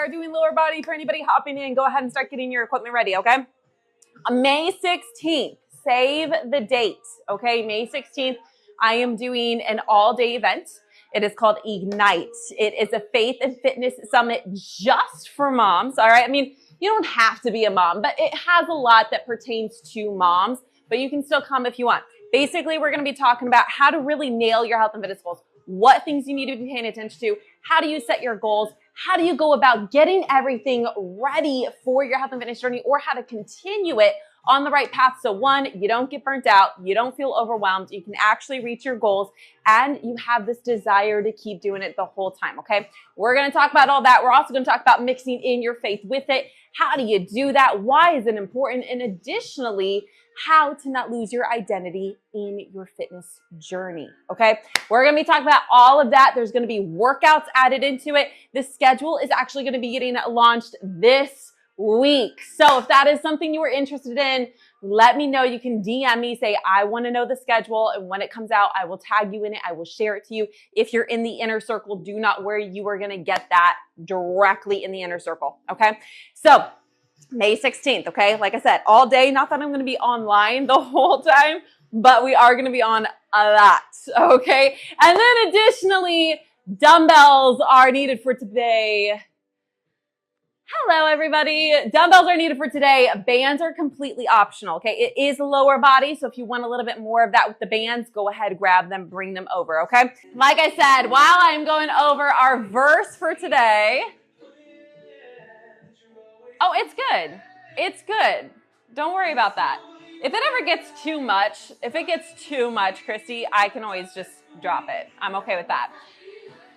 are doing lower body. For anybody hopping in, go ahead and start getting your equipment ready, okay? May 16th, save the date, okay? May 16th, I am doing an all-day event. It is called Ignite. It is a faith and fitness summit just for moms, all right? I mean, you don't have to be a mom, but it has a lot that pertains to moms, but you can still come if you want. Basically, we're going to be talking about how to really nail your health and fitness goals, what things you need to be paying attention to, how do you set your goals, how do you go about getting everything ready for your health and fitness journey, or how to continue it on the right path. So one, you don't get burnt out, you don't feel overwhelmed, you can actually reach your goals, and you have this desire to keep doing it the whole time, okay? We're going to talk about all that. We're also going to talk about mixing in your faith with it. How do you do that? Why is it important? And additionally, how to not lose your identity in your fitness journey, okay? We're going to be talking about all of that. There's going to be workouts added into it. The schedule is actually going to be getting launched this week. So if that is something you are interested in, let me know. You can DM me, say, I want to know the schedule. And when it comes out, I will tag you in it. I will share it to you. If you're in the inner circle, do not worry. You are going to get that directly in the inner circle, okay? So May 16th, okay? Like I said, all day. Not that I'm going to be online the whole time, but we are going to be on a lot, okay? And then additionally, dumbbells are needed for today. Hello, everybody. Dumbbells are needed for today. Bands are completely optional, okay? It is lower body, so if you want a little bit more of that with the bands, go ahead, grab them, bring them over, okay? Like I said, while I'm going over our verse for today, oh, it's good. It's good. Don't worry about that. If it ever gets too much, Christy, I can always just drop it. I'm okay with that.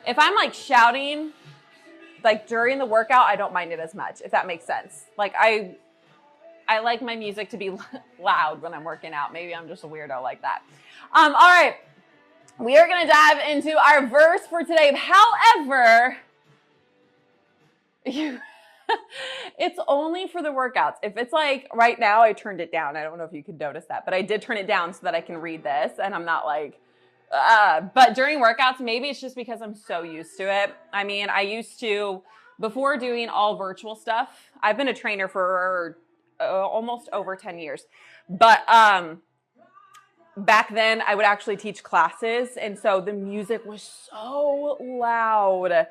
If I'm like shouting, like during the workout, I don't mind it as much, if that makes sense. Like I like my music to be loud when I'm working out. Maybe I'm just a weirdo like that. All right. We are going to dive into our verse for today. However, it's only for the workouts. If it's like right now, I turned it down. I don't know if you could notice that, but I did turn it down so that I can read this and I'm not like, but during workouts, maybe it's just because I'm so used to it. I mean, I used to, before doing all virtual stuff, I've been a trainer for almost over 10 years, but back then I would actually teach classes. And so the music was so loud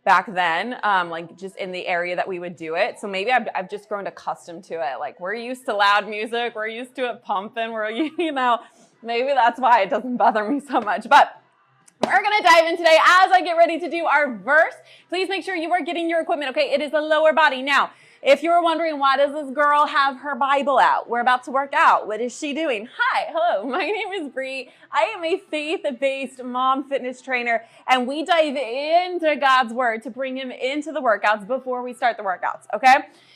back then, like just in the area that we would do it. So maybe I've just grown accustomed to it. Like we're used to loud music. We're used to it pumping. Maybe that's why it doesn't bother me so much. But we're going to dive in today as I get ready to do our verse. Please make sure you are getting your equipment, okay? It is a lower body. Now, if you're wondering, why does this girl have her Bible out? We're about to work out. What is she doing? Hi, hello, my name is Bri. I am a faith-based mom fitness trainer, and we dive into God's word to bring him into the workouts before we start the workouts, okay?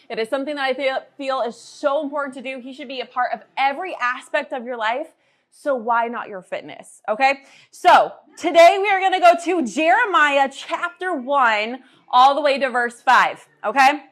It is something that I feel is so important to do. He should be a part of every aspect of your life. So why not your fitness? Okay. So today we are going to go to Jeremiah chapter 1 all the way to verse 5. Okay.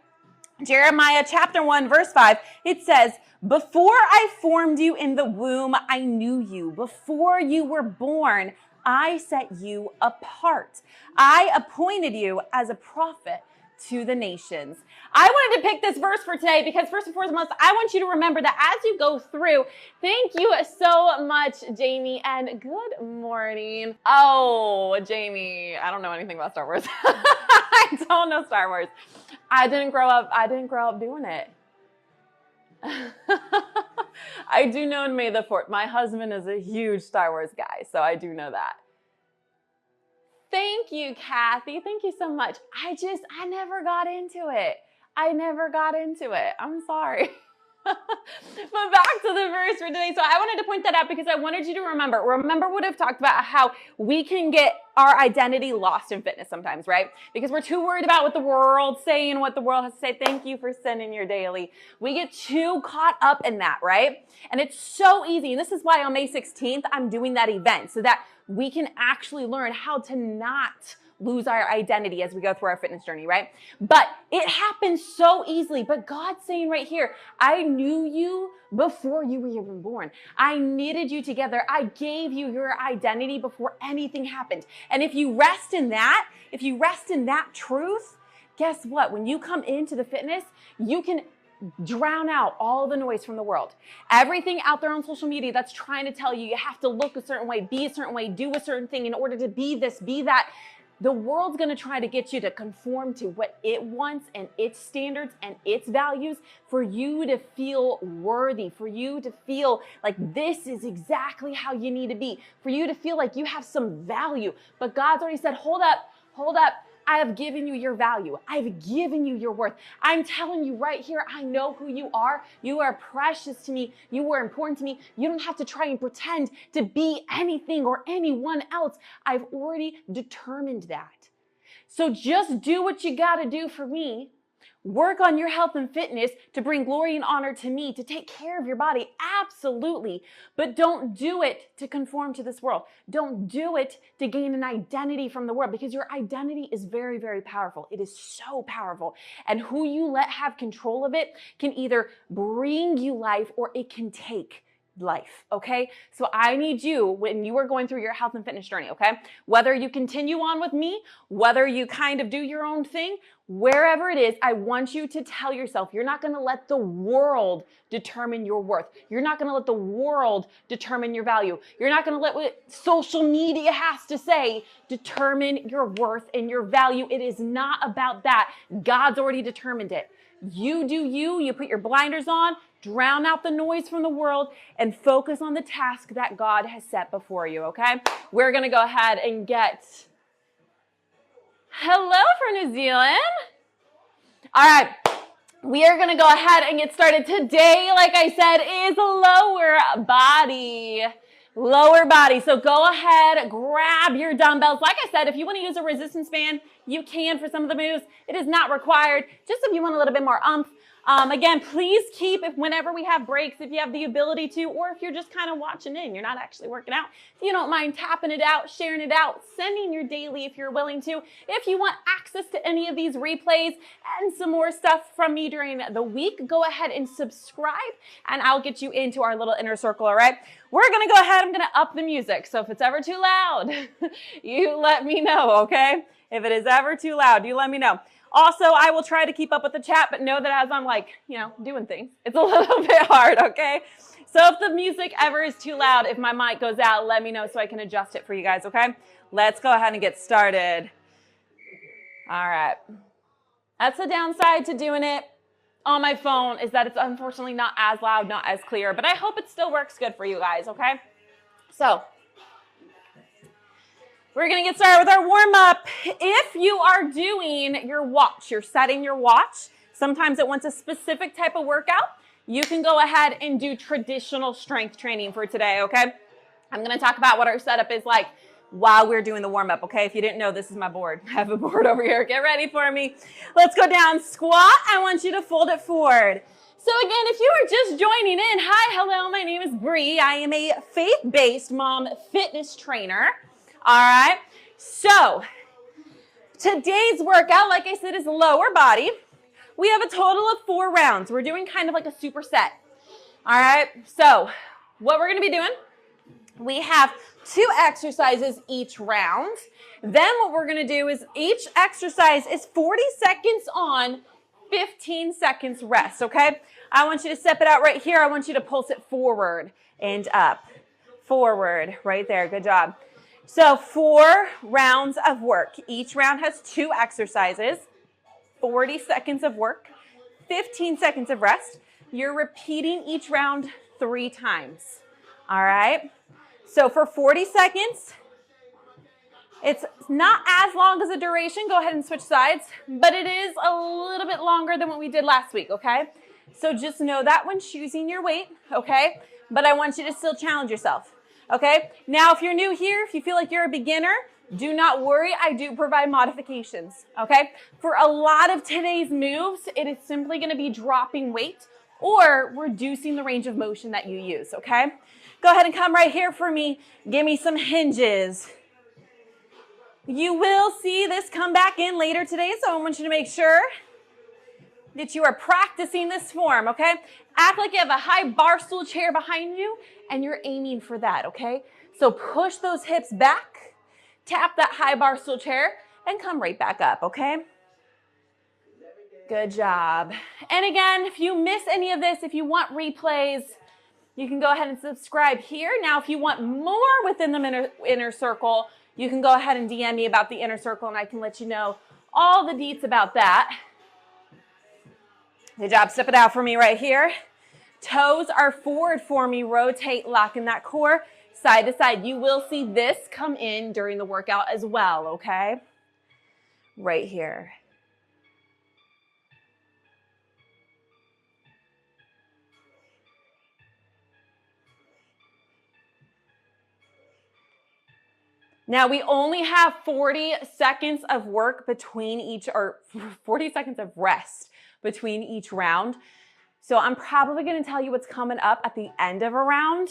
Jeremiah chapter 1 verse 5. It says, before I formed you in the womb, I knew you. Before you were born, I set you apart. I appointed you as a prophet to the nations. I wanted to pick this verse for today because first and foremost, I want you to remember that as you go through, thank you so much, Jamie, and good morning. Oh, Jamie, I don't know anything about Star Wars. I don't know Star Wars. I didn't grow up doing it. I do know in May the 4th, my husband is a huge Star Wars guy, so I do know that. Thank you, Kathy. Thank you so much. I never got into it. I'm sorry. But back to the verse for today. So I wanted to point that out because I wanted you to remember what I've talked about, how we can get our identity lost in fitness sometimes, right? Because we're too worried about what the world's saying, what the world has to say. Thank you for sending your daily. We get too caught up in that, right? And it's so easy. And this is why on May 16th, I'm doing that event so that we can actually learn how to not lose our identity as we go through our fitness journey, right? But it happens so easily. But God's saying right here, I knew you before you were even born. I knitted you together. I gave you your identity before anything happened. And if you rest in that truth, guess what? When you come into the fitness, you can drown out all the noise from the world. Everything out there on social media that's trying to tell you you have to look a certain way, be a certain way, do a certain thing in order to be this, be that. The world's going to try to get you to conform to what it wants and its standards and its values for you to feel worthy, for you to feel like this is exactly how you need to be, for you to feel like you have some value. But God's already said, hold up, hold up. I have given you your value. I've given you your worth. I'm telling you right here, I know who you are. You are precious to me. You are important to me. You don't have to try and pretend to be anything or anyone else. I've already determined that. So just do what you got to do for me. Work on your health and fitness to bring glory and honor to me, to take care of your body, absolutely. But don't do it to conform to this world. Don't do it to gain an identity from the world, because your identity is very, very powerful. It is so powerful. And who you let have control of it can either bring you life or it can take life, okay? So I need you, when you are going through your health and fitness journey, okay? Whether you continue on with me, whether you kind of do your own thing, wherever it is, I want you to tell yourself, you're not going to let the world determine your worth. You're not going to let the world determine your value. You're not going to let what social media has to say determine your worth and your value. It is not about that. God's already determined it. You do you. You put your blinders on, drown out the noise from the world, and focus on the task that God has set before you, okay? We're going to go ahead and get... Hello for New Zealand. All right. We are going to go ahead and get started. Today, like I said, is lower body. Lower body. So go ahead, grab your dumbbells. Like I said, if you want to use a resistance band, you can for some of the moves. It is not required. Just if you want a little bit more oomph. Again, please keep, if whenever we have breaks, if you have the ability to, or if you're just kind of watching in, you're not actually working out, if you don't mind tapping it out, sharing it out, sending your daily if you're willing to. If you want access to any of these replays and some more stuff from me during the week, go ahead and subscribe and I'll get you into our little inner circle, all right? We're going to go ahead, I'm going to up the music. So if it's ever too loud, you let me know, okay? If it is ever too loud, you let me know. Also, I will try to keep up with the chat, but know that as I'm like, doing things, it's a little bit hard, okay? So if the music ever is too loud, if my mic goes out, let me know so I can adjust it for you guys, okay? Let's go ahead and get started. All right. That's the downside to doing it on my phone, is that it's unfortunately not as loud, not as clear, but I hope it still works good for you guys, okay? So we're going to get started with our warm-up. If you are doing your watch, you're setting your watch, sometimes it wants a specific type of workout, you can go ahead and do traditional strength training for today, okay? I'm going to talk about what our setup is like while we're doing the warm-up, okay? If you didn't know, this is my board. I have a board over here. Get ready for me. Let's go down. Squat. I want you to fold it forward. So again, if you are just joining in, hi, hello, my name is Bri. I am a faith-based mom fitness trainer. All right, so today's workout, like I said, is lower body. We have a total of 4 rounds. We're doing kind of like a superset. All right, so what we're going to be doing, we have 2 exercises each round. Then what we're going to do is each exercise is 40 seconds on, 15 seconds rest, okay? I want you to step it out right here. I want you to pulse it forward and up. Forward, right there. Good job. So 4 rounds of work. Each round has 2 exercises, 40 seconds of work, 15 seconds of rest. You're repeating each round 3 times. All right? So for 40 seconds, it's not as long as a duration. Go ahead and switch sides, but it is a little bit longer than what we did last week, okay? So just know that when choosing your weight, okay? But I want you to still challenge yourself. Okay, now if you're new here, if you feel like you're a beginner, do not worry, I do provide modifications, okay? For a lot of today's moves, it is simply gonna be dropping weight or reducing the range of motion that you use, okay? Go ahead and come right here for me. Give me some hinges. You will see this come back in later today, so I want you to make sure that you are practicing this form, okay? Act like you have a high bar stool chair behind you and you're aiming for that, okay? So push those hips back, tap that high bar stool chair, and come right back up, okay? Good job. And again, if you miss any of this, if you want replays, you can go ahead and subscribe here. Now, if you want more within the inner circle, you can go ahead and DM me about the inner circle and I can let you know all the deets about that. Good job. Step it out for me right here. Toes are forward for me. Rotate, lock in that core, side to side. You will see this come in during the workout as well, okay? Right here. Now we only have 40 seconds of work between each, or 40 seconds of rest between each round. So I'm probably gonna tell you what's coming up at the end of a round.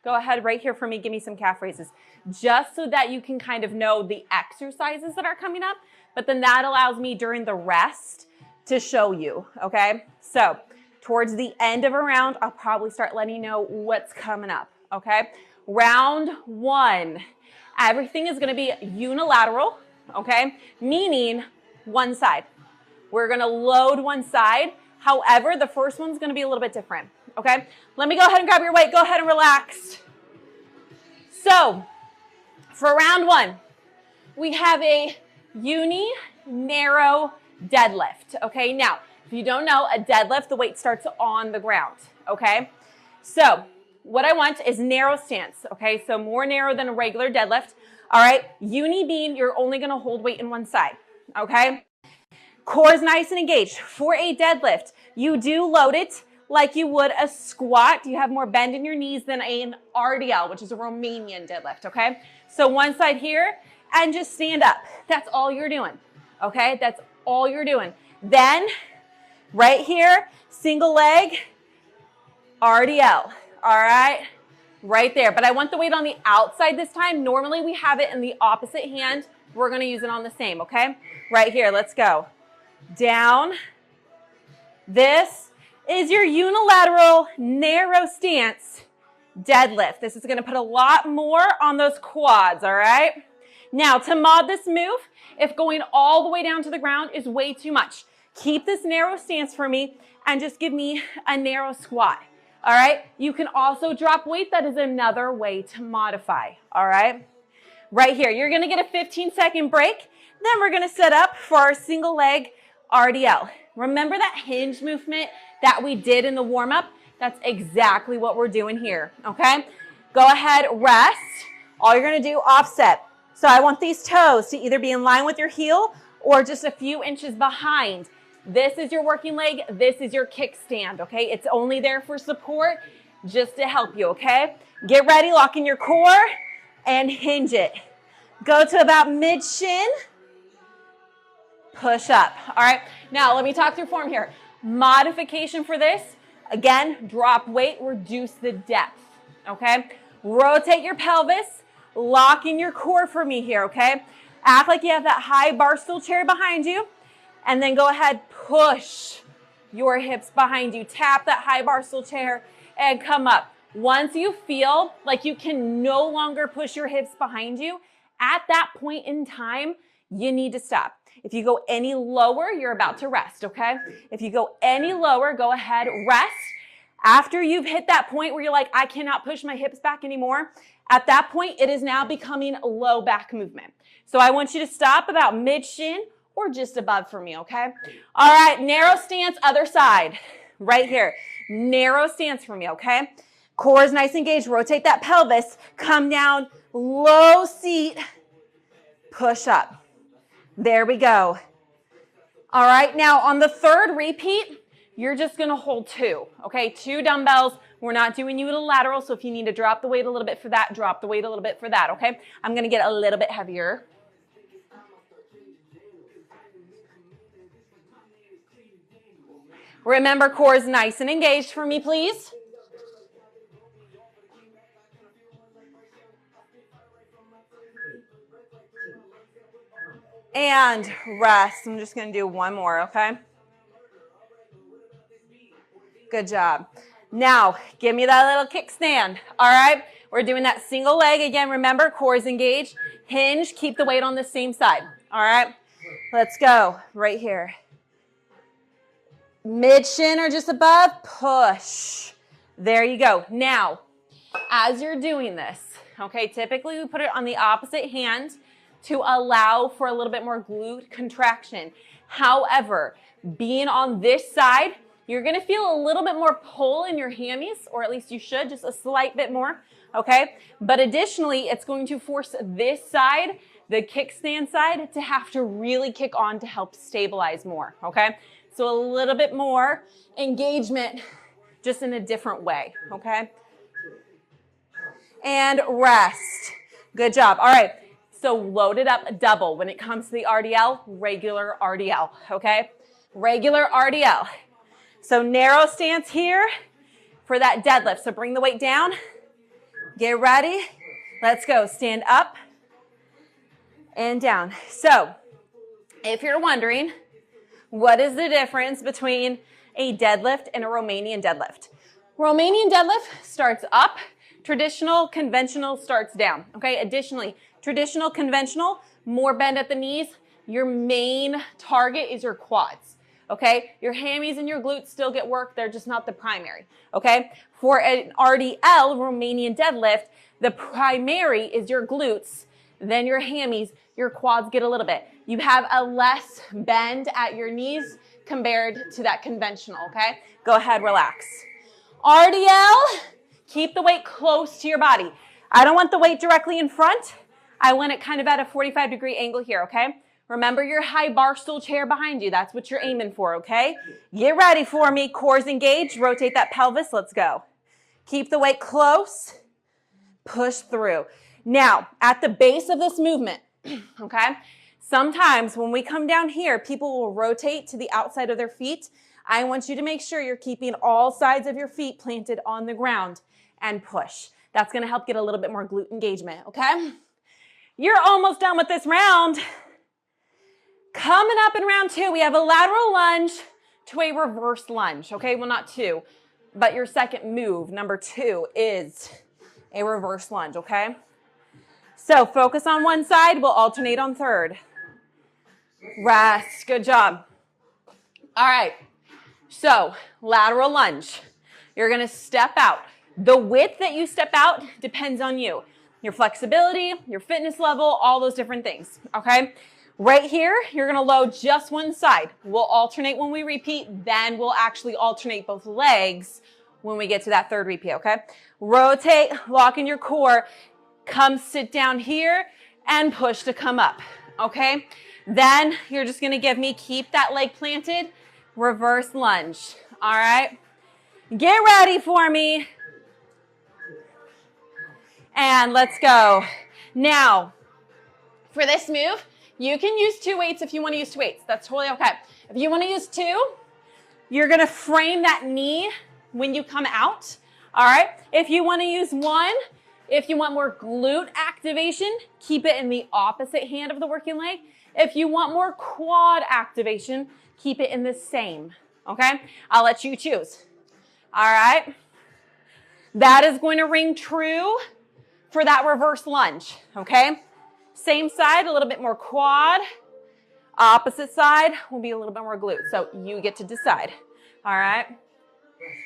Go ahead right here for me, give me some calf raises, just so that you can kind of know the exercises that are coming up, but then that allows me during the rest to show you, okay? So towards the end of a round, I'll probably start letting you know what's coming up, okay? Round one. Everything is gonna be unilateral, okay? Meaning one side. We're gonna load one side. However, the first one's gonna be a little bit different, okay? Let me go ahead and grab your weight. Go ahead and relax. So, for round one, we have a uni-narrow deadlift, okay? Now, if you don't know, a deadlift, the weight starts on the ground, okay? So, what I want is narrow stance, okay? So more narrow than a regular deadlift, all right? Uni being you're only gonna hold weight in one side, okay? Core is nice and engaged. For a deadlift, you do load it like you would a squat. You have more bend in your knees than an RDL, which is a Romanian deadlift, okay? So one side here and just stand up. That's all you're doing, okay? That's all you're doing. Then, right here, single leg, RDL. All right, right there. But I want the weight on the outside this time. Normally we have it in the opposite hand. We're gonna use it on the same, okay? Right here, let's go. Down. This is your unilateral narrow stance deadlift. This is gonna put a lot more on those quads, all right? Now to mod this move, if going all the way down to the ground is way too much, keep this narrow stance for me and just give me a narrow squat. All right, you can also drop weight. That is another way to modify, all right? Right here, you're gonna get a 15-second break. Then we're gonna set up for our single leg RDL. Remember that hinge movement that we did in the warm-up? That's exactly what we're doing here, okay? Go ahead, rest. All you're gonna do, offset. So I want these toes to either be in line with your heel or just a few inches behind. This is your working leg, this is your kickstand, okay? It's only there for support, just to help you, okay? Get ready, lock in your core, and hinge it. Go to about mid-shin, push up, all right? Now, let me talk through form here. Modification for this, again, drop weight, reduce the depth, okay? Rotate your pelvis, lock in your core for me here, okay? Act like you have that high bar stool chair behind you. And then go ahead, push your hips behind you. Tap that high bar stool chair and come up. Once you feel like you can no longer push your hips behind you, at that point in time, you need to stop. If you go any lower, you're about to rest, okay? If you go any lower, go ahead, rest. After you've hit that point where you're like, I cannot push my hips back anymore, at that point, it is now becoming a low back movement. So I want you to stop about mid-shin or just above for me, okay? All right, narrow stance, other side, right here. Narrow stance for me, okay? Core is nice and engaged. Rotate that pelvis. Come down, low seat, push up. There we go. All right, now on the third repeat, you're just gonna hold two, okay? 2 dumbbells. We're not doing unilateral, so if you need to drop the weight a little bit for that, drop the weight a little bit for that, okay? I'm gonna get a little bit heavier. Remember, core is nice and engaged for me, please. And rest. I'm just going to do one more, okay? Good job. Now, give me that little kickstand, all right? We're doing that single leg. Again, remember, core is engaged. Hinge, keep the weight on the same side, all right? Let's go right here. Mid shin or just above, push. There you go. Now, as you're doing this, okay, typically we put it on the opposite hand to allow for a little bit more glute contraction. However, being on this side, you're gonna feel a little bit more pull in your hammies, or at least you should, just a slight bit more, okay? But additionally, it's going to force this side, the kickstand side, to have to really kick on to help stabilize more, okay? So a little bit more engagement, just in a different way, okay? And rest. Good job. All right, so load it up double. When it comes to the RDL, regular RDL, okay? Regular RDL. So narrow stance here for that deadlift. So bring the weight down. Get ready. Let's go. Stand up and down. So if you're wondering, what is the difference between a deadlift and a Romanian deadlift? Romanian deadlift starts up. Traditional, conventional starts down, okay? Additionally, traditional, conventional, more bend at the knees. Your main target is your quads, okay? Your hammies and your glutes still get work. They're just not the primary, okay? For an RDL, Romanian deadlift, the primary is your glutes, then your hammies, your quads get a little bit. You have a less bend at your knees compared to that conventional, okay? Go ahead, relax. RDL, keep the weight close to your body. I don't want the weight directly in front. I want it kind of at a 45-degree angle here, okay? Remember your high bar stool chair behind you. That's what you're aiming for, okay? Get ready for me. Cores engaged. Rotate that pelvis. Let's go. Keep the weight close. Push through. Now, at the base of this movement, okay, sometimes when we come down here, people will rotate to the outside of their feet. I want you to make sure you're keeping all sides of your feet planted on the ground and push. That's going to help get a little bit more glute engagement, okay? You're almost done with this round. Coming up in round 2, we have a lateral lunge to a reverse lunge, okay? Well, not 2, but your second move, number 2, is a reverse lunge, okay? So focus on one side, we'll alternate on third. Rest, good job. All right, so lateral lunge. You're gonna step out. The width that you step out depends on you. Your flexibility, your fitness level, all those different things, okay? Right here, you're gonna load just one side. We'll alternate when we repeat, then we'll actually alternate both legs when we get to that third repeat, okay? Rotate, lock in your core, come sit down here and push to come up, okay? Then you're just gonna give me, keep that leg planted, reverse lunge, all right? Get ready for me. And let's go. Now, for this move, you can use 2 weights if you want to use 2 weights. That's totally okay. If you want to use 2, you're going to frame that knee when you come out. All right. If you want to use 1, if you want more glute activation, keep it in the opposite hand of the working leg. If you want more quad activation, keep it in the same. Okay. I'll let you choose. All right. That is going to ring true for that reverse lunge. Okay. Same side, a little bit more quad. Opposite side will be a little bit more glute. So you get to decide. All right.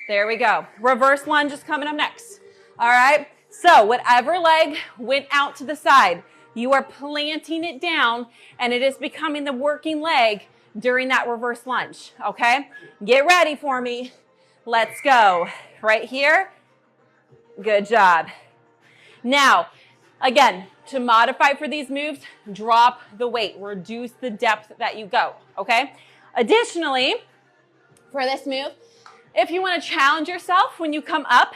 There we go. Reverse lunge is coming up next. All right. So whatever leg went out to the side, you are planting it down and it is becoming the working leg during that reverse lunge. Okay. Get ready for me. Let's go. Right here. Good job. Now, again, to modify for these moves, drop the weight, reduce the depth that you go, okay? Additionally, for this move, if you want to challenge yourself when you come up,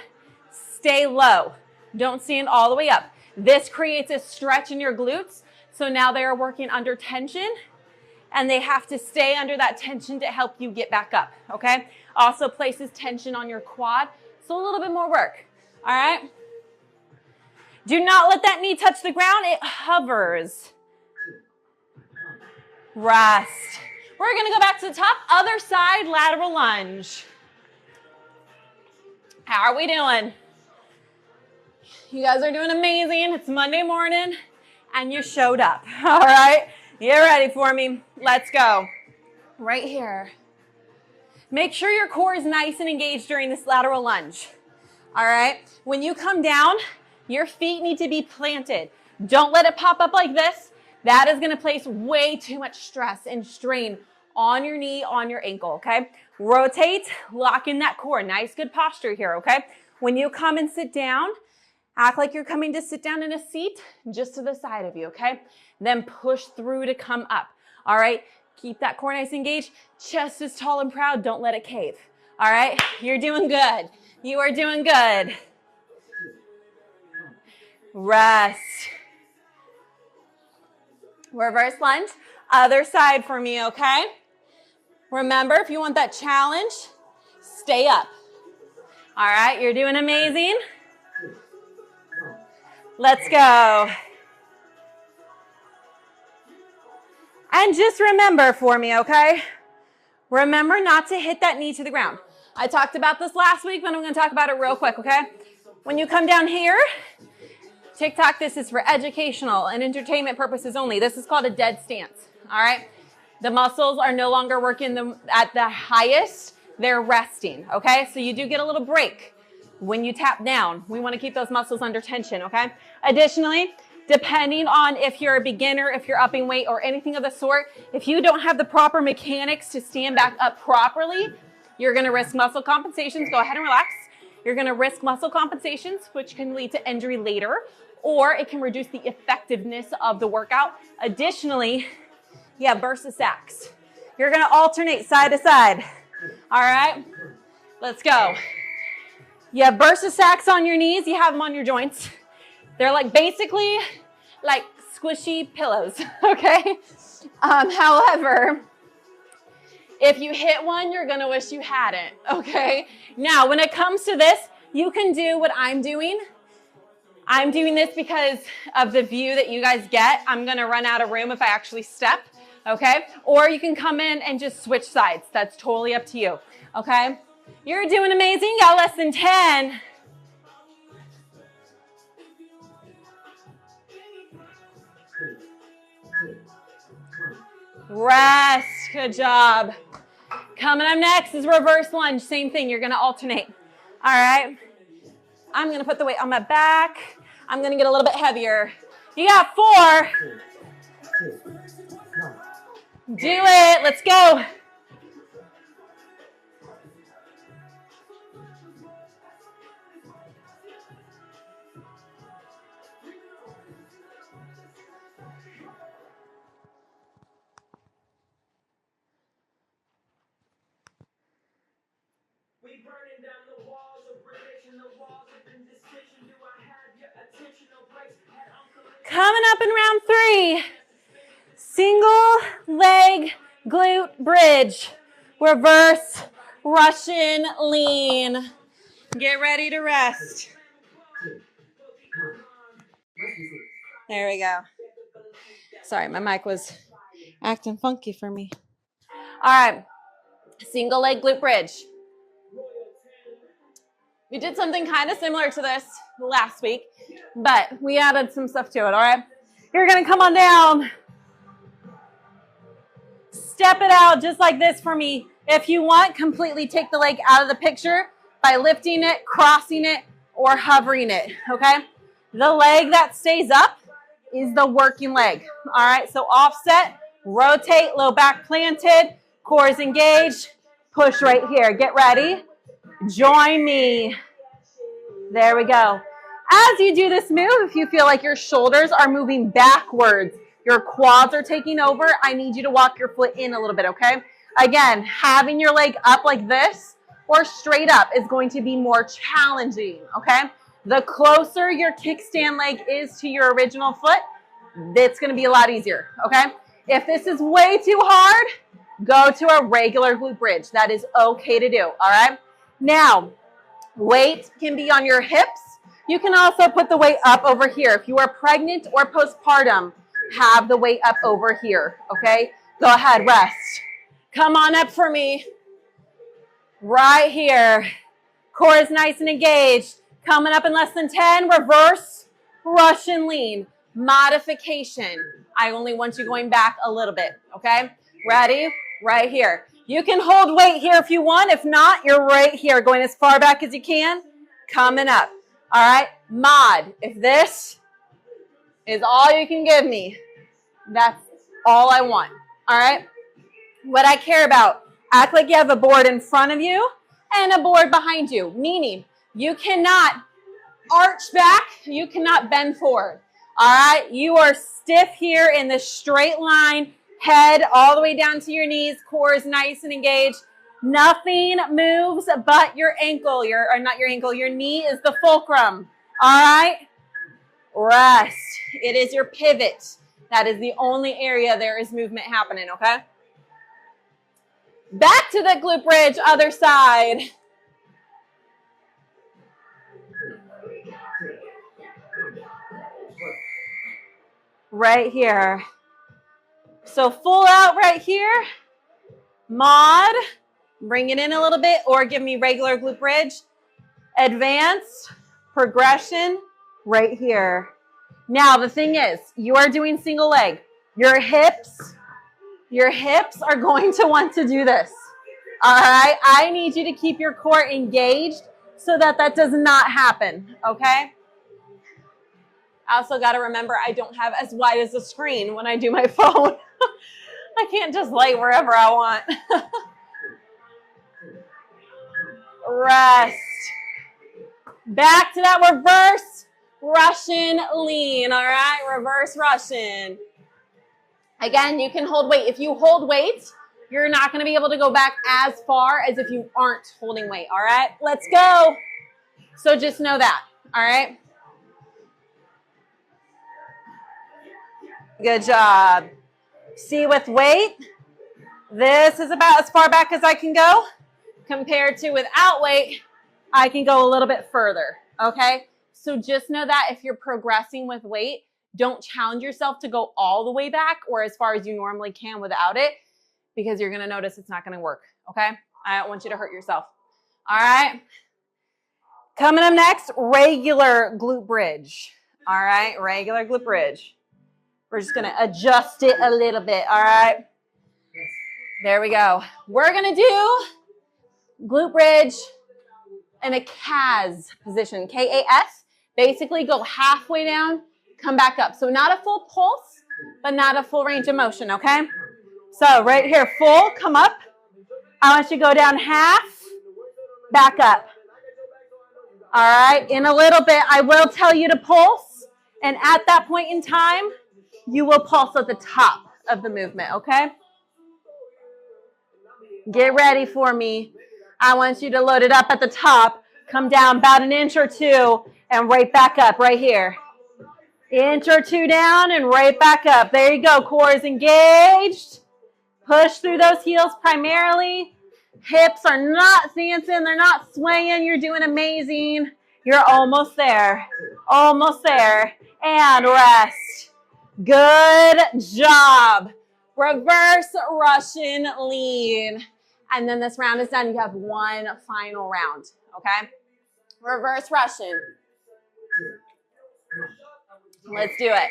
stay low. Don't stand all the way up. This creates a stretch in your glutes, so now they are working under tension, and they have to stay under that tension to help you get back up, okay? Also places tension on your quad, so a little bit more work, all right? Do not let that knee touch the ground. It hovers. Rest. We're going to go back to the top. Other side, lateral lunge. How are we doing? You guys are doing amazing. It's Monday morning, and you showed up. All right? Get ready for me. Let's go. Right here. Make sure your core is nice and engaged during this lateral lunge. All right? When you come down, your feet need to be planted. Don't let it pop up like this. That is going to place way too much stress and strain on your knee, on your ankle, okay? Rotate, lock in that core. Nice, good posture here, okay? When you come and sit down, act like you're coming to sit down in a seat just to the side of you, okay? Then push through to come up, all right? Keep that core nice and engaged. Chest is tall and proud. Don't let it cave, all right? You're doing good. You are doing good. Rest. Reverse lunge. Other side for me, okay? Remember, if you want that challenge, stay up. All right, you're doing amazing. Let's go. And just remember for me, okay? Remember not to hit that knee to the ground. I talked about this last week, but I'm going to talk about it real quick, okay? When you come down here, TikTok, this is for educational and entertainment purposes only. This is called a dead stance, all right? The muscles are no longer working at the highest. They're resting, okay? So you do get a little break when you tap down. We want to keep those muscles under tension, okay? Additionally, depending on if you're a beginner, if you're upping weight or anything of the sort, if you don't have the proper mechanics to stand back up properly, you're going to risk muscle compensations. Go ahead and relax. You're going to risk muscle compensations, which can lead to injury later, or it can reduce the effectiveness of the workout. Additionally, you have bursa sacks. You're going to alternate side to side. All right, let's go. You have bursa sacks on your knees. You have them on your joints. They're like basically like squishy pillows, okay? However, if you hit one, you're going to wish you hadn't, okay? Now, when it comes to this, you can do what I'm doing. I'm doing this because of the view that you guys get. I'm going to run out of room if I actually step, okay? Or you can come in and just switch sides. That's totally up to you, okay? You're doing amazing. Got less than 10. Rest. Good job. Coming up next is reverse lunge. Same thing. You're going to alternate. All right. I'm going to put the weight on my back. I'm going to get a little bit heavier. You got 4. Do it. Let's go. Coming up in round 3, single leg glute bridge, reverse Russian lean. Get ready to rest. There we go. Sorry, my mic was acting funky for me. All right, single leg glute bridge. We did something kind of similar to this last week, but we added some stuff to it, all right? You're going to come on down. Step it out just like this for me. If you want, completely take the leg out of the picture by lifting it, crossing it, or hovering it, okay? The leg that stays up is the working leg, all right? So offset, rotate, low back planted, core is engaged, push right here. Get ready. Join me. There we go. As you do this move, if you feel like your shoulders are moving backwards, your quads are taking over, I need you to walk your foot in a little bit, okay? Again, having your leg up like this or straight up is going to be more challenging, okay? The closer your kickstand leg is to your original foot, it's going to be a lot easier, okay? If this is way too hard, go to a regular glute bridge. That is okay to do, all right? Now, weight can be on your hips. You can also put the weight up over here. If you are pregnant or postpartum, have the weight up over here, okay? Go ahead, rest. Come on up for me. Right here. Core is nice and engaged. Coming up in less than 10, reverse Russian lean. Modification. I only want you going back a little bit, okay? Ready? Right here. You can hold weight here if you want. If not, you're right here, going as far back as you can, coming up. All right, mod. If this is all you can give me, that's all I want. All right, what I care about, act like you have a board in front of you and a board behind you, meaning you cannot arch back, you cannot bend forward. All right, you are stiff here in this straight line, head all the way down to your knees, core is nice and engaged. Nothing moves but your ankle, your knee is the fulcrum. All right, rest. It is your pivot. That is the only area there is movement happening, okay? Back to the glute bridge, other side. Right here. So full out right here. Mod. Bring it in a little bit or give me regular glute bridge. Advanced. Progression. Right here. Now the thing is, you are doing single leg. Your hips are going to want to do this. All right. I need you to keep your core engaged so that that does not happen. Okay. I also got to remember I don't have as wide as the screen when I do my phone. I can't just lay wherever I want. Rest. Back to that reverse Russian lean. All right, reverse Russian. Again, you can hold weight. If you hold weight, you're not going to be able to go back as far as if you aren't holding weight. All right, let's go. So just know that. All right. Good job. See, with weight, this is about as far back as I can go. Compared to without weight, I can go a little bit further, okay? So just know that if you're progressing with weight, don't challenge yourself to go all the way back or as far as you normally can without it, because you're going to notice it's not going to work, okay? I don't want you to hurt yourself. All right? Coming up next, regular glute bridge. All right, regular glute bridge. We're just going to adjust it a little bit, all right? There we go. We're going to do glute bridge in a CAS position, K-A-S. Basically go halfway down, come back up. So not a full pulse, but not a full range of motion, okay? So right here, full, come up. I want you to go down half, back up. All right, in a little bit, I will tell you to pulse. And at that point in time, you will pulse at the top of the movement, okay? Get ready for me. I want you to load it up at the top, come down about an inch or two, and right back up right here. Inch or two down and right back up. There you go. Core is engaged. Push through those heels primarily. Hips are not dancing. They're not swaying. You're doing amazing. You're almost there. Almost there. And rest. Good job. Reverse Russian lean. And then this round is done. You have one final round, okay? Reverse Russian. Let's do it.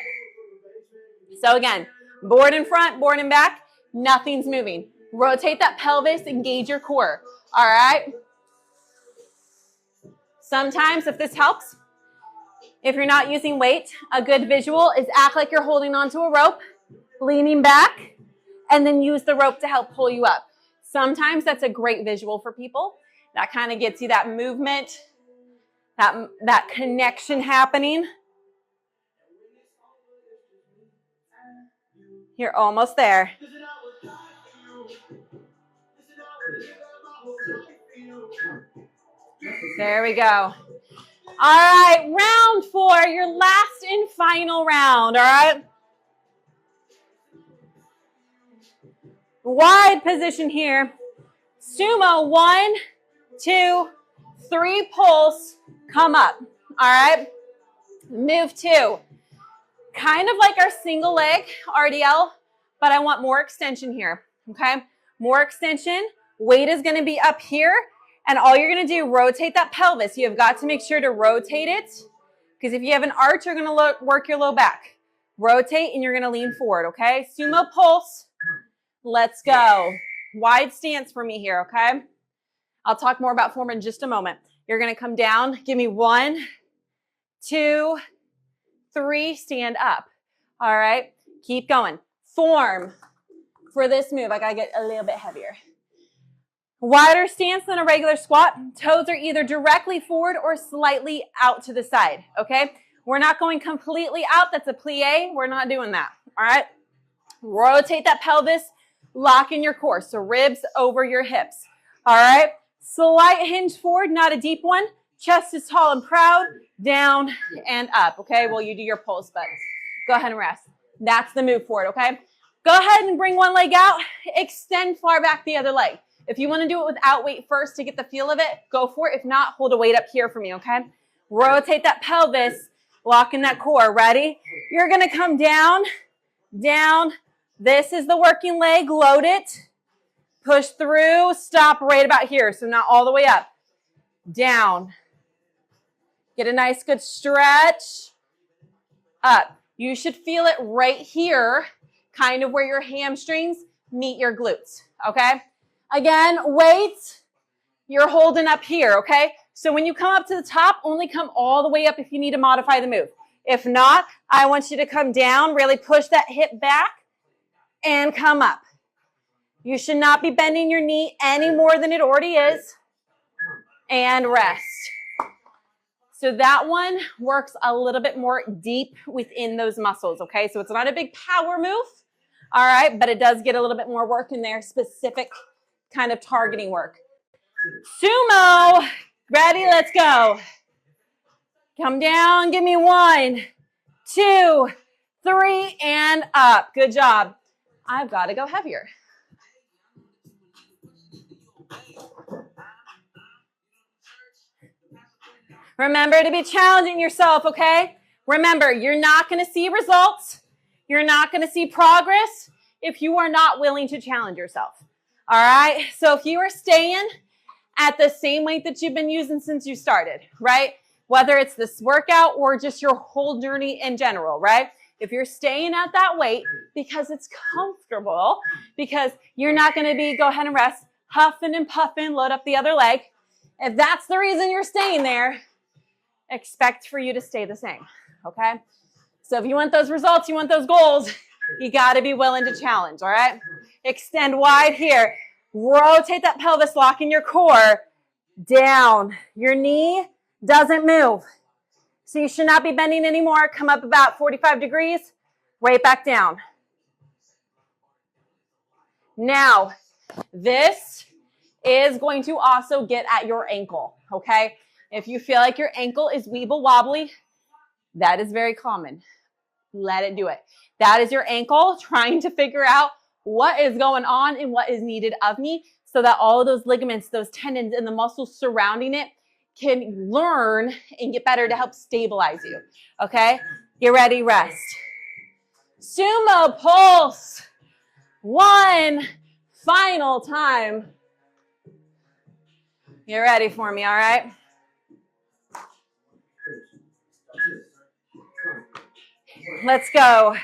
So again, board in front, board in back, nothing's moving. Rotate that pelvis, engage your core, all right? Sometimes, if this helps, if you're not using weight, a good visual is act like you're holding onto a rope, leaning back, and then use the rope to help pull you up. Sometimes that's a great visual for people. That kind of gets you that movement, that connection happening. You're almost there. There we go. All right, round 4, your last and final round, all right? Wide position here. Sumo, 1, 2, 3, pulse, come up, all right? Move 2. Kind of like our single leg RDL, but I want more extension here, okay? More extension. Weight is going to be up here, and all you're going to do, rotate that pelvis. You have got to make sure to rotate it, because if you have an arch, you're going to work your low back. Rotate, and you're going to lean forward, okay? Sumo pulse. Let's go. Wide stance for me here, okay? I'll talk more about form in just a moment. You're going to come down. Give me 1, 2, 3. Stand up. All right. Keep going. Form for this move. I got to get a little bit heavier. Wider stance than a regular squat. Toes are either directly forward or slightly out to the side, okay? We're not going completely out. That's a plie. We're not doing that, all right? Rotate that pelvis. Lock in your core, so ribs over your hips, all right? Slight hinge forward, not a deep one. Chest is tall and proud. Down and up, okay? Well, you do your pulse, but go ahead and rest. That's the move for it, okay? Go ahead and bring one leg out. Extend far back the other leg. If you want to do it without weight first to get the feel of it, go for it. If not, hold a weight up here for me, okay? Rotate that pelvis. Lock in that core. Ready? You're going to come down, down. This is the working leg. Load it. Push through. Stop right about here, so not all the way up. Down. Get a nice good stretch. Up. You should feel it right here, kind of where your hamstrings meet your glutes, okay? Again, weights, you're holding up here, okay? So when you come up to the top, only come all the way up if you need to modify the move. If not, I want you to come down, really push that hip back and come up. You should not be bending your knee any more than it already is. And rest. So that one works a little bit more deep within those muscles, okay? So it's not a big power move, all right? But it does get a little bit more work in there, specific kind of targeting work. Sumo. Ready? Let's go. Come down. Give me 1, 2, 3, and up. Good job. I've got to go heavier. Remember to be challenging yourself, okay? Remember, you're not going to see results. You're not going to see progress if you are not willing to challenge yourself. All right? So if you are staying at the same weight that you've been using since you started, right? Whether it's this workout or just your whole journey in general, right? If you're staying at that weight because it's comfortable, because you're not going to be, go ahead and rest, huffing and puffing, load up the other leg. If that's the reason you're staying there, expect for you to stay the same, okay? So if you want those results, you want those goals, you got to be willing to challenge, all right? Extend wide here. Rotate that pelvis, lock in your core. Down. Your knee doesn't move. So you should not be bending anymore. Come up about 45 degrees, right back down. Now, this is going to also get at your ankle, okay? If you feel like your ankle is weeble wobbly, that is very common. Let it do it. That is your ankle trying to figure out what is going on and what is needed of me so that all of those ligaments, those tendons, and the muscles surrounding it can learn and get better to help stabilize you, okay? Get ready, rest. Sumo pulse. 1 final time. Get ready for me, all right? Let's go.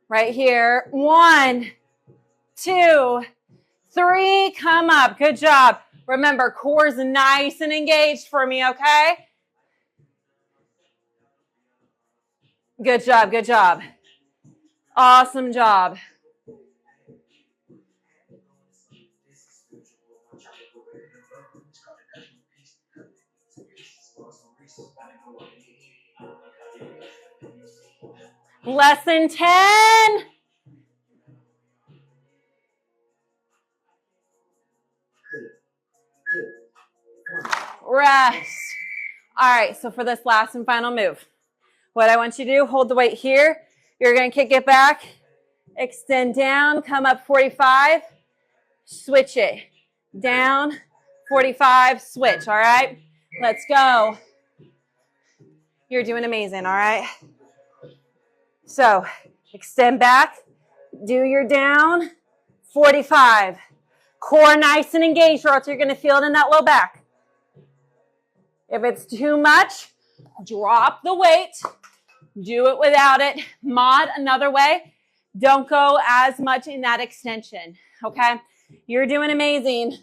Right here. 1, 2, 3. Come up. Good job. Remember, core's nice and engaged for me, okay? Good job. Good job. Awesome job. Less than 10. Rest. All right, so for this last and final move, what I want you to do, hold the weight here. You're going to kick it back, extend down, come up 45, switch it. Down, 45, switch, all right? Let's go. You're doing amazing, all right? So, extend back, do your down, 45. Core nice and engaged, or else you're going to feel it in that low back. If it's too much, drop the weight. Do it without it. Mod another way. Don't go as much in that extension, okay? You're doing amazing.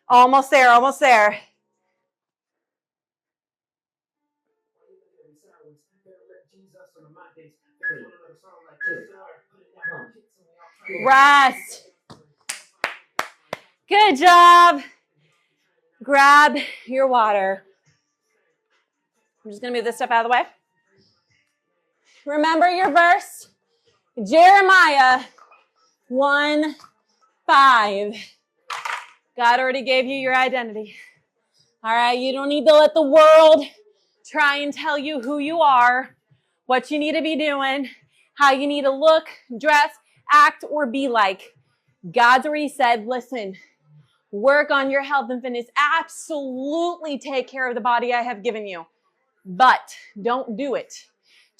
Almost there, almost there. Rest. Good job. Grab your water. I'm just going to move this stuff out of the way. Remember your verse. Jeremiah 1:5. God already gave you your identity. All right, you don't need to let the world try and tell you who you are, what you need to be doing, how you need to look, dress, act, or be like. God's already said, listen, work on your health and fitness. Absolutely take care of the body I have given you. But don't do it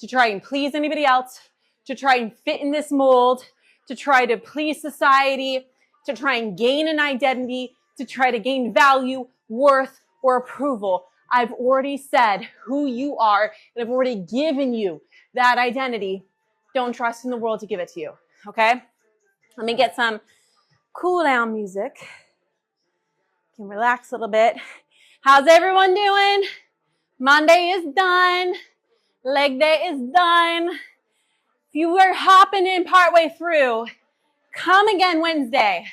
to try and please anybody else, to try and fit in this mold, to try to please society, to try and gain an identity, to try to gain value, worth, or approval. I've already said who you are, and I've already given you that identity. Don't trust in the world to give it to you, okay? Let me get some cool down music. You can relax a little bit. How's everyone doing? Monday is done. Leg day is done. If you were hopping in partway through, come again Wednesday.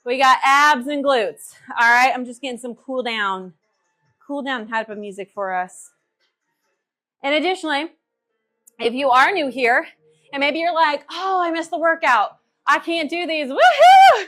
We got abs and glutes. All right, I'm just getting some cool down type of music for us. And additionally, if you are new here, and maybe you're like, oh, I missed the workout. I can't do these. Woohoo!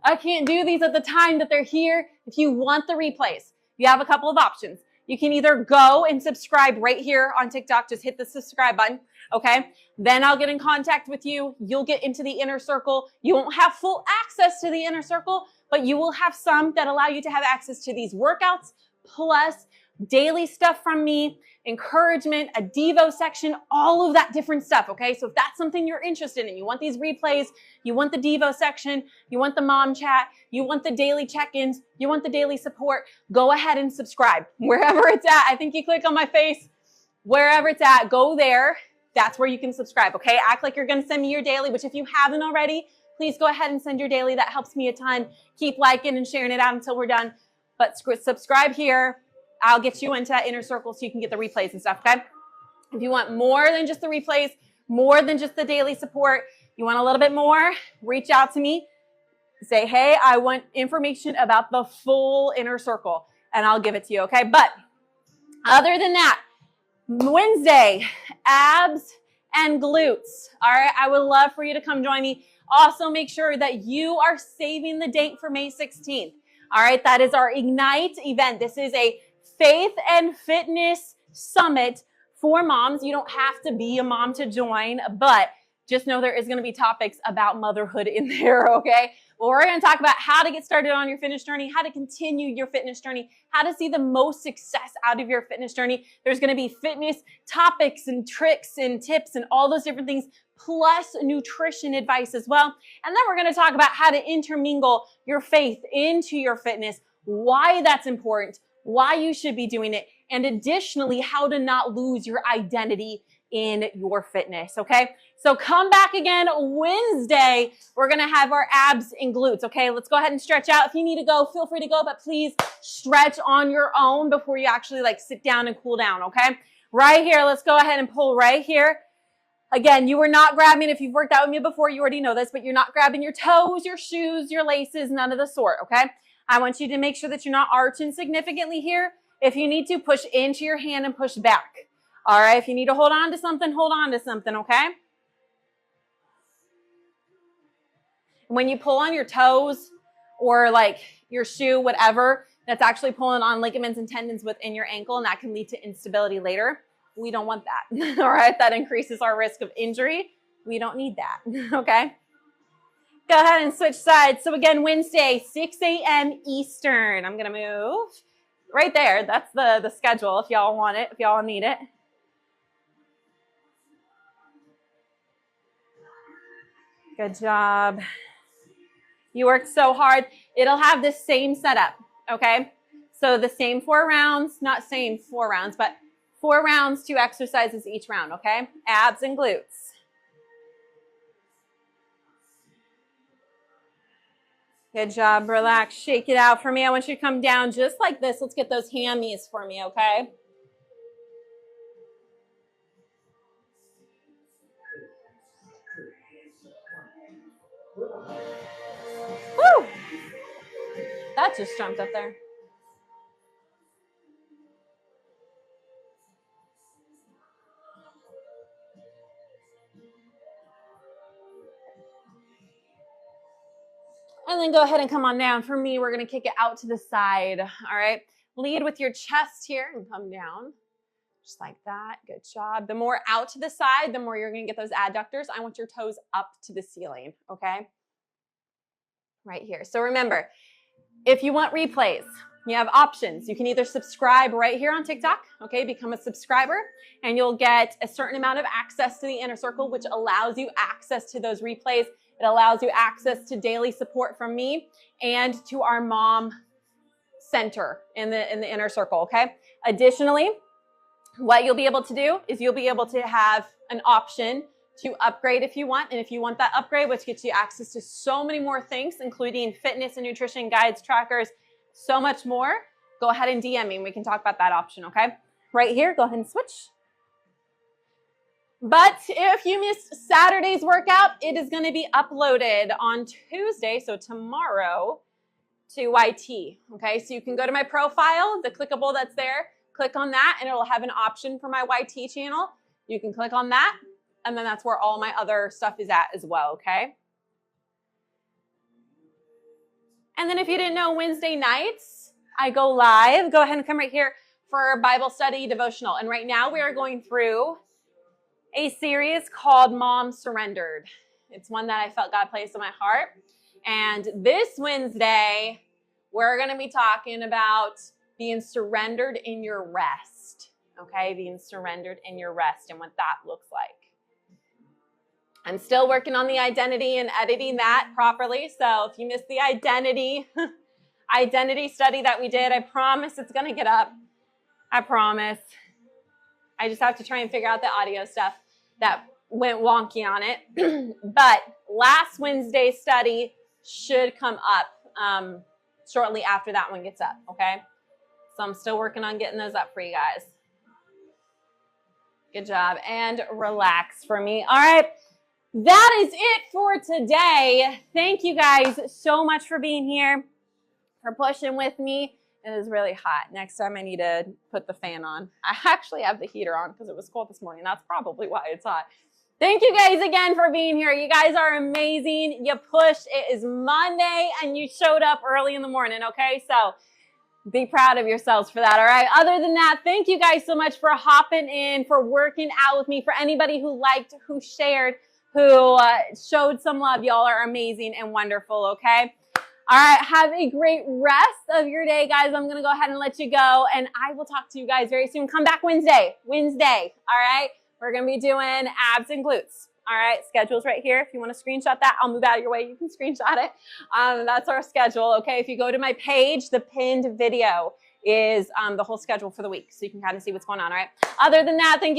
I can't do these at the time that they're here. If you want the replays, you have a couple of options. You can either go and subscribe right here on TikTok. Just hit the subscribe button, okay? Then I'll get in contact with you. You'll get into the inner circle. You won't have full access to the inner circle, but you will have some that allow you to have access to these workouts, plus daily stuff from me, encouragement, a Devo section, all of that different stuff, okay? So if that's something you're interested in, you want these replays, you want the Devo section, you want the mom chat, you want the daily check-ins, you want the daily support, go ahead and subscribe. Wherever it's at, I think you click on my face, wherever it's at, go there. That's where you can subscribe, okay? Act like you're gonna send me your daily, which if you haven't already, please go ahead and send your daily. That helps me a ton. Keep liking and sharing it out until we're done. But subscribe here. I'll get you into that inner circle so you can get the replays and stuff, okay? If you want more than just the replays, more than just the daily support, you want a little bit more, reach out to me. Say, hey, I want information about the full inner circle, and I'll give it to you, okay? But other than that, Wednesday, abs and glutes, all right? I would love for you to come join me. Also, make sure that you are saving the date for May 16th, all right? That is our Ignite event. This is a faith and fitness summit for moms. You don't have to be a mom to join, but just know there is going to be topics about motherhood in there, okay? Well, we're going to talk about how to get started on your fitness journey, how to continue your fitness journey, how to see the most success out of your fitness journey. There's going to be fitness topics and tricks and tips and all those different things, plus nutrition advice as well. And then we're going to talk about how to intermingle your faith into your fitness, why that's important, why you should be doing it, and additionally, how to not lose your identity in your fitness, okay? So come back again Wednesday. We're going to have our abs and glutes, okay? Let's go ahead and stretch out. If you need to go, feel free to go, but please stretch on your own before you actually sit down and cool down, okay? Right here, let's go ahead and pull right here. Again, you are not grabbing, if you've worked out with me before, you already know this, but you're not grabbing your toes, your shoes, your laces, none of the sort, okay? I want you to make sure that you're not arching significantly here. If you need to, push into your hand and push back. All right, if you need to hold on to something, okay? When you pull on your toes or your shoe, whatever, that's actually pulling on ligaments and tendons within your ankle, and that can lead to instability later. We don't want that, all right? That increases our risk of injury. We don't need that, okay? Go ahead and switch sides. So again, Wednesday, 6 a.m. Eastern. I'm going to move right there. That's the schedule if y'all want it, if y'all need it. Good job. You worked so hard. It'll have the same setup, okay? So the same 4 rounds, not same 4 rounds, but 4 rounds, 2 exercises each round, okay? Abs and glutes. Good job. Relax. Shake it out for me. I want you to come down just like this. Let's get those hammies for me, okay? Woo! That just jumped up there. And then go ahead and come on down. For me, we're going to kick it out to the side, all right? Lead with your chest here and come down. Just like that. Good job. The more out to the side, the more you're going to get those adductors. I want your toes up to the ceiling, okay? Right here. So remember, if you want replays, you have options. You can either subscribe right here on TikTok, okay? Become a subscriber, and you'll get a certain amount of access to the inner circle, which allows you access to those replays. It allows you access to daily support from me and to our mom center in the inner circle, okay? Additionally, what you'll be able to do is you'll be able to have an option to upgrade if you want. And if you want that upgrade, which gets you access to so many more things, including fitness and nutrition guides, trackers, so much more, go ahead and DM me and we can talk about that option, okay? Right here, go ahead and switch. But if you missed Saturday's workout, it is going to be uploaded on Tuesday, so tomorrow, to YT, okay? So you can go to my profile, the clickable that's there, click on that, and it'll have an option for my YT channel. You can click on that, and then that's where all my other stuff is at as well, okay? And then if you didn't know, Wednesday nights, I go live. Go ahead and come right here for Bible study devotional. And right now we are going through a series called Mom Surrendered. It's one that I felt God placed in my heart. And this Wednesday, we're going to be talking about being surrendered in your rest, okay? Being surrendered in your rest and what that looks like. I'm still working on the identity and editing that properly. So if you missed the identity study that we did, I promise it's going to get up. I promise. I just have to try and figure out the audio stuff that went wonky on it. But last Wednesday's study should come up shortly after that one gets up, okay? So I'm still working on getting those up for you guys. Good job. And relax for me. All right. That is it for today. Thank you guys so much for being here, for pushing with me. It is really hot. Next time I need to put the fan on. I actually have the heater on because it was cold this morning. That's probably why it's hot. Thank you guys again for being here. You guys are amazing. You pushed. It is Monday and you showed up early in the morning, okay? So be proud of yourselves for that, all right? Other than that, thank you guys so much for hopping in, for working out with me, for anybody who liked, who shared, who showed some love. Y'all are amazing and wonderful, okay? All right, have a great rest of your day, guys. I'm going to go ahead and let you go, and I will talk to you guys very soon. Come back Wednesday, all right? We're going to be doing abs and glutes, all right? Schedule's right here. If you want to screenshot that, I'll move out of your way. You can screenshot it. That's our schedule, okay? If you go to my page, the pinned video is the whole schedule for the week, so you can kind of see what's going on, all right? Other than that, thank you.